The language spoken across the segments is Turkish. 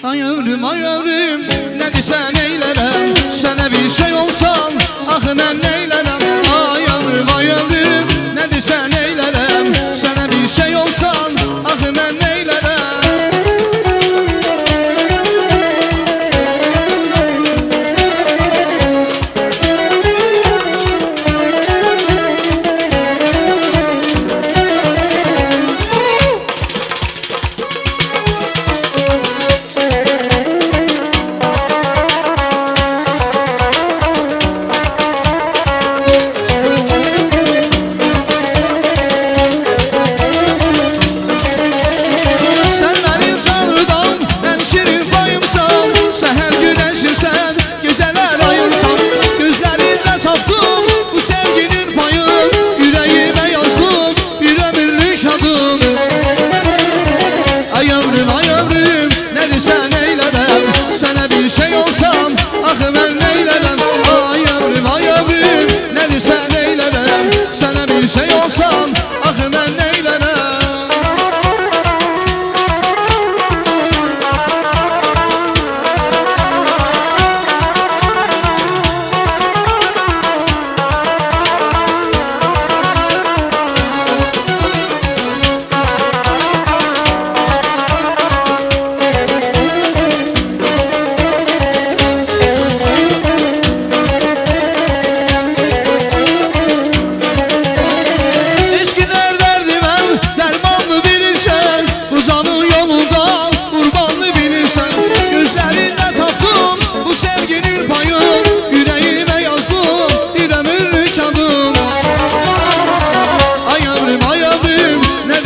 Ay ömrüm ne desen eylerem, sana bir şey olsam ah ben neylerem. Ay ömrüm ne desen eylerem, sana bir şey olsam ah ben neylerem. Ay ömrüm ne desen eylerem, sana bir şey olsam ah ben neylerem. Ay ömrüm ne desen eylerem, sana bir şey olsam ah ben neylerem.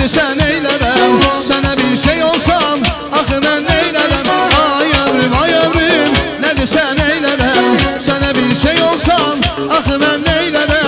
Sen eylerem, sana bir şey olsam ah ben neylerem. Ay ömrüm ne desen eylerem, sana bir şey olsam ah ben neylerem.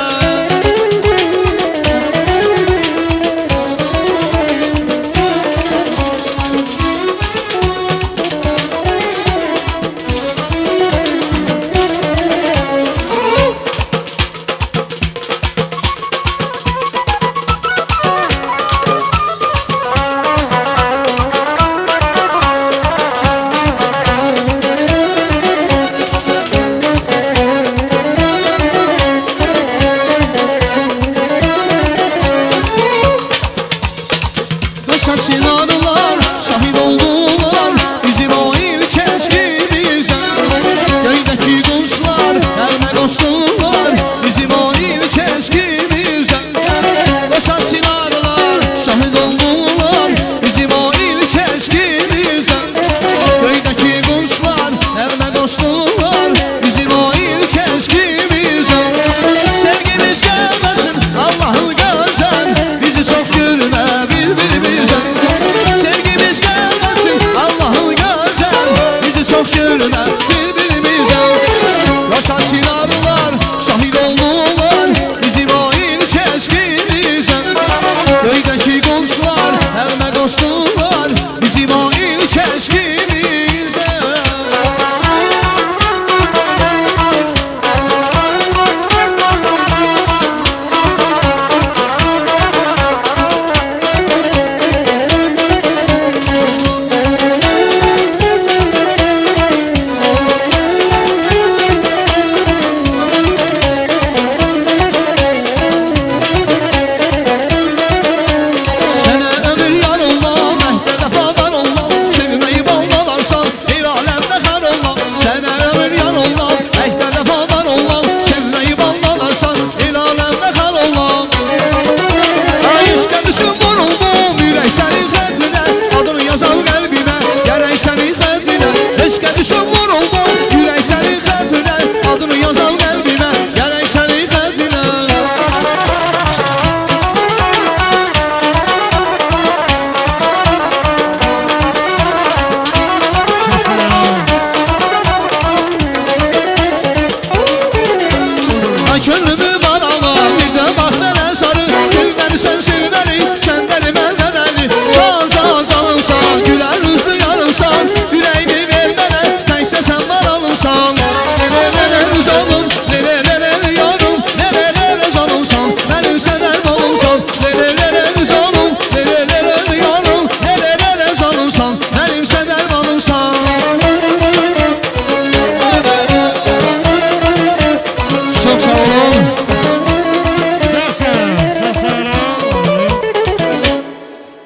çok sağ olun.